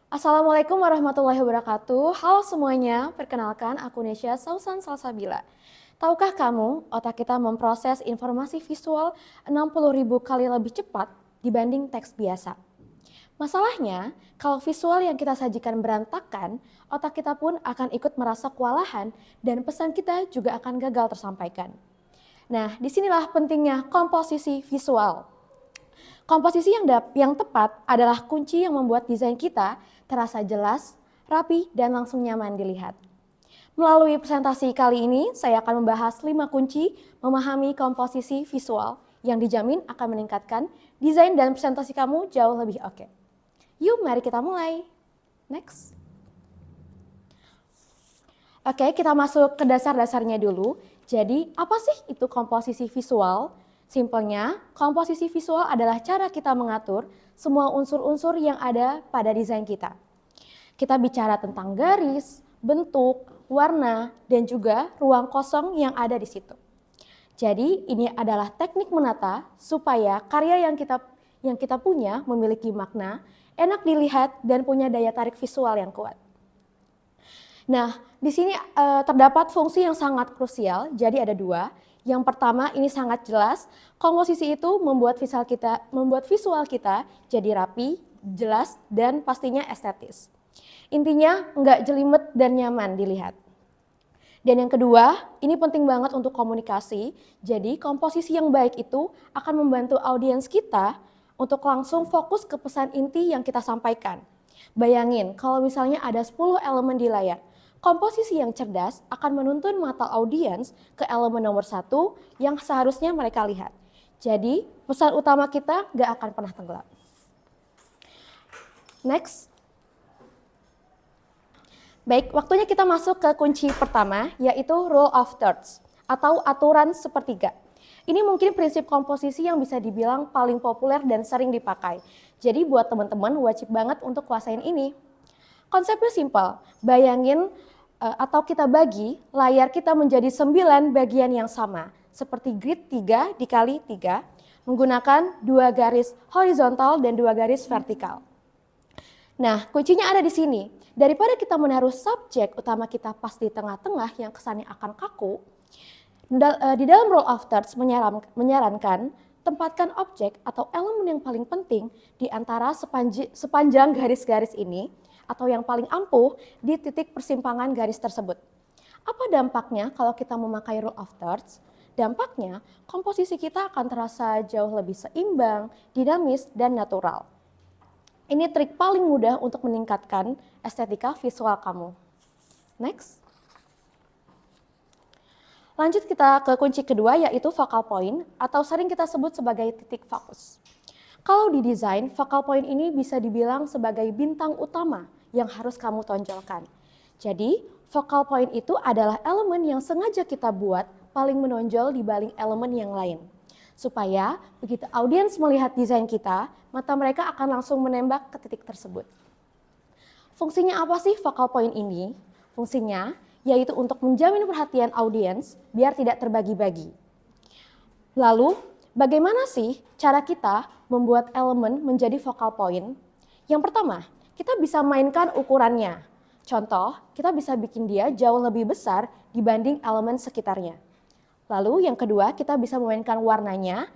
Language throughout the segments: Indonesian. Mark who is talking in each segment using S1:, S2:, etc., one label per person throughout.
S1: Assalamualaikum warahmatullahi wabarakatuh. Halo semuanya, perkenalkan aku Nesya Sausan Salsabila. Tahukah kamu, otak kita memproses informasi visual 60.000 kali lebih cepat dibanding teks biasa. Masalahnya, kalau visual yang kita sajikan berantakan, otak kita pun akan ikut merasa kewalahan dan pesan kita juga akan gagal tersampaikan. Nah, disinilah pentingnya komposisi visual. Komposisi yang tepat adalah kunci yang membuat desain kita terasa jelas, rapi, dan langsung nyaman dilihat. Melalui presentasi kali ini, saya akan membahas 5 kunci memahami komposisi visual yang dijamin akan meningkatkan desain dan presentasi kamu jauh lebih oke. Yuk, mari kita mulai. Next. Oke, kita masuk ke dasar-dasarnya dulu. Jadi, apa sih itu komposisi visual? Simpelnya, komposisi visual adalah cara kita mengatur semua unsur-unsur yang ada pada desain kita. Kita bicara tentang garis, bentuk, warna, dan juga ruang kosong yang ada di situ. Jadi, ini adalah teknik menata supaya karya yang kita punya memiliki makna, enak dilihat, dan punya daya tarik visual yang kuat. Nah, di sini terdapat fungsi yang sangat krusial, jadi ada 2. Yang pertama, ini sangat jelas, komposisi itu membuat visual kita jadi rapi, jelas, dan pastinya estetis. Intinya nggak jelimet dan nyaman dilihat. Dan yang kedua, ini penting banget untuk komunikasi, jadi komposisi yang baik itu akan membantu audiens kita untuk langsung fokus ke pesan inti yang kita sampaikan. Bayangin kalau misalnya ada 10 elemen di layar, komposisi yang cerdas akan menuntun mata audiens ke elemen nomor 1 yang seharusnya mereka lihat. Jadi pesan utama kita nggak akan pernah tenggelam. Next. Baik, waktunya kita masuk ke kunci pertama, yaitu rule of thirds atau aturan sepertiga. Ini mungkin prinsip komposisi yang bisa dibilang paling populer dan sering dipakai. Jadi buat teman-teman wajib banget untuk kuasain ini. Konsepnya simpel, bayangin atau kita bagi layar kita menjadi 9 bagian yang sama, seperti grid 3 dikali 3, menggunakan 2 garis horizontal dan 2 garis vertikal. Nah, kuncinya ada di sini. Daripada kita menaruh subjek utama kita pas di tengah-tengah yang kesannya akan kaku, di dalam rule of thirds menyarankan tempatkan objek atau elemen yang paling penting di antara sepanjang garis-garis ini atau yang paling ampuh di titik persimpangan garis tersebut. Apa dampaknya kalau kita memakai rule of thirds? Dampaknya komposisi kita akan terasa jauh lebih seimbang, dinamis, dan natural. Ini trik paling mudah untuk meningkatkan estetika visual kamu. Next. Lanjut kita ke kunci kedua, yaitu focal point atau sering kita sebut sebagai titik fokus. Kalau di desain, focal point ini bisa dibilang sebagai bintang utama yang harus kamu tonjolkan. Jadi, focal point itu adalah elemen yang sengaja kita buat paling menonjol dibanding elemen yang lain. Supaya begitu audiens melihat desain kita, mata mereka akan langsung menembak ke titik tersebut. Fungsinya apa sih focal point ini? Fungsinya yaitu untuk menjamin perhatian audiens biar tidak terbagi-bagi. Lalu, bagaimana sih cara kita membuat elemen menjadi focal point? Yang pertama, kita bisa mainkan ukurannya. Contoh, kita bisa bikin dia jauh lebih besar dibanding elemen sekitarnya. Lalu yang kedua, kita bisa memainkan warnanya,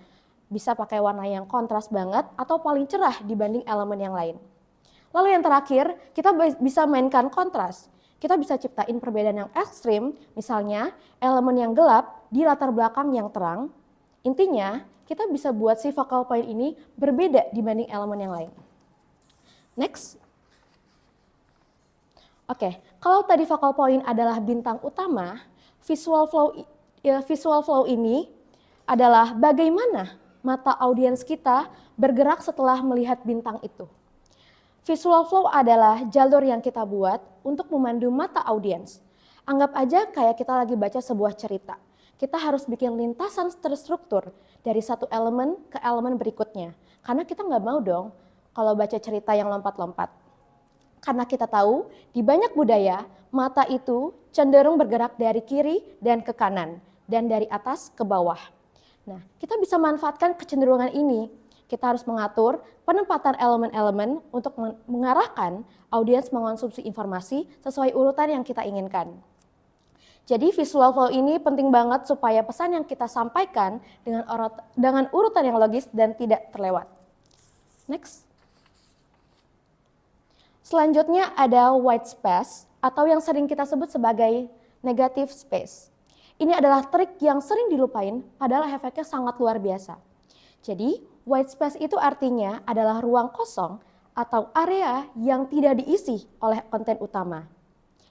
S1: bisa pakai warna yang kontras banget atau paling cerah dibanding elemen yang lain. Lalu yang terakhir, kita bisa mainkan kontras. Kita bisa ciptain perbedaan yang ekstrim, misalnya elemen yang gelap di latar belakang yang terang. Intinya, kita bisa buat si focal point ini berbeda dibanding elemen yang lain. Next. Oke, kalau tadi focal point adalah bintang utama, visual flow ini adalah bagaimana mata audiens kita bergerak setelah melihat bintang itu. Visual flow adalah jalur yang kita buat untuk memandu mata audiens. Anggap aja kayak kita lagi baca sebuah cerita. Kita harus bikin lintasan terstruktur dari satu elemen ke elemen berikutnya. Karena kita nggak mau dong kalau baca cerita yang lompat-lompat. Karena kita tahu di banyak budaya, mata itu cenderung bergerak dari kiri dan ke kanan, dan dari atas ke bawah. Nah, kita bisa manfaatkan kecenderungan ini Kita harus mengatur penempatan elemen-elemen untuk mengarahkan audiens mengonsumsi informasi sesuai urutan yang kita inginkan. Jadi visual flow ini penting banget supaya pesan yang kita sampaikan dengan urutan yang logis dan tidak terlewat. Next. Selanjutnya ada white space atau yang sering kita sebut sebagai negative space. Ini adalah trik yang sering dilupain padahal efeknya sangat luar biasa. Jadi white space itu artinya adalah ruang kosong atau area yang tidak diisi oleh konten utama.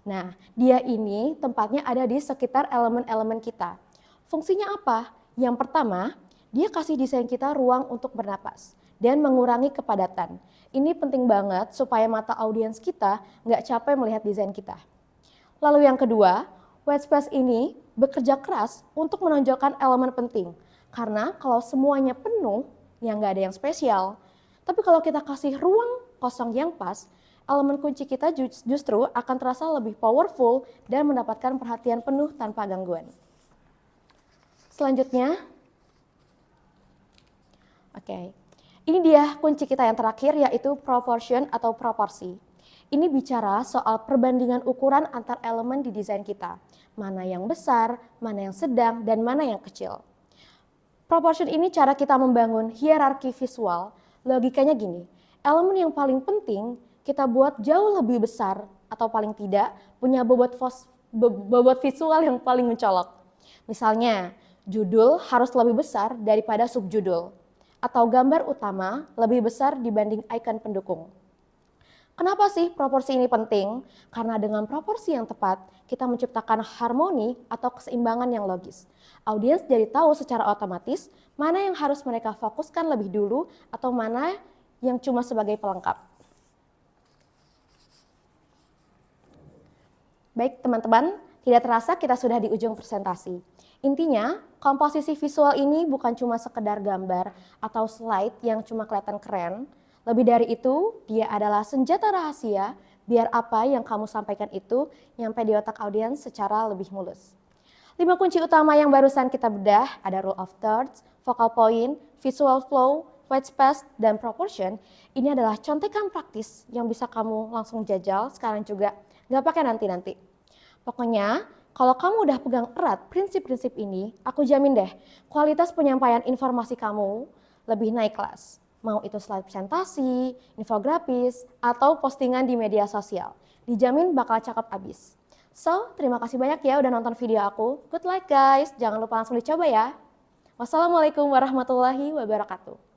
S1: Nah, dia ini tempatnya ada di sekitar elemen-elemen kita. Fungsinya apa? Yang pertama, dia kasih desain kita ruang untuk bernapas dan mengurangi kepadatan. Ini penting banget supaya mata audiens kita nggak capek melihat desain kita. Lalu yang kedua, white space ini bekerja keras untuk menonjolkan elemen penting. Karena kalau semuanya penuh, ya nggak ada yang spesial. Tapi kalau kita kasih ruang kosong yang pas, elemen kunci kita justru akan terasa lebih powerful dan mendapatkan perhatian penuh tanpa gangguan. Selanjutnya, ini dia kunci kita yang terakhir yaitu proportion atau proporsi. Ini bicara soal perbandingan ukuran antar elemen di desain kita. Mana yang besar, mana yang sedang, dan mana yang kecil. Proportion ini cara kita membangun hierarki visual. Logikanya gini, elemen yang paling penting kita buat jauh lebih besar atau paling tidak punya bobot visual yang paling mencolok. Misalnya, judul harus lebih besar daripada subjudul atau gambar utama lebih besar dibanding ikon pendukung. Kenapa sih proporsi ini penting? Karena dengan proporsi yang tepat, kita menciptakan harmoni atau keseimbangan yang logis. Audiens jadi tahu secara otomatis mana yang harus mereka fokuskan lebih dulu atau mana yang cuma sebagai pelengkap. Baik teman-teman, tidak terasa kita sudah di ujung presentasi. Intinya, komposisi visual ini bukan cuma sekedar gambar atau slide yang cuma kelihatan keren. Lebih dari itu, dia adalah senjata rahasia biar apa yang kamu sampaikan itu nyampe di otak audiens secara lebih mulus. 5 kunci utama yang barusan kita bedah ada rule of thirds, focal point, visual flow, white space, dan proportion. Ini adalah contekan praktis yang bisa kamu langsung jajal sekarang juga. Gak pakai nanti-nanti. Pokoknya, kalau kamu udah pegang erat prinsip-prinsip ini, aku jamin deh, kualitas penyampaian informasi kamu lebih naik kelas. Mau itu slide presentasi, infografis, atau postingan di media sosial. Dijamin bakal cakep abis. So, terima kasih banyak ya udah nonton video aku. Good luck guys, jangan lupa langsung dicoba ya. Wassalamualaikum warahmatullahi wabarakatuh.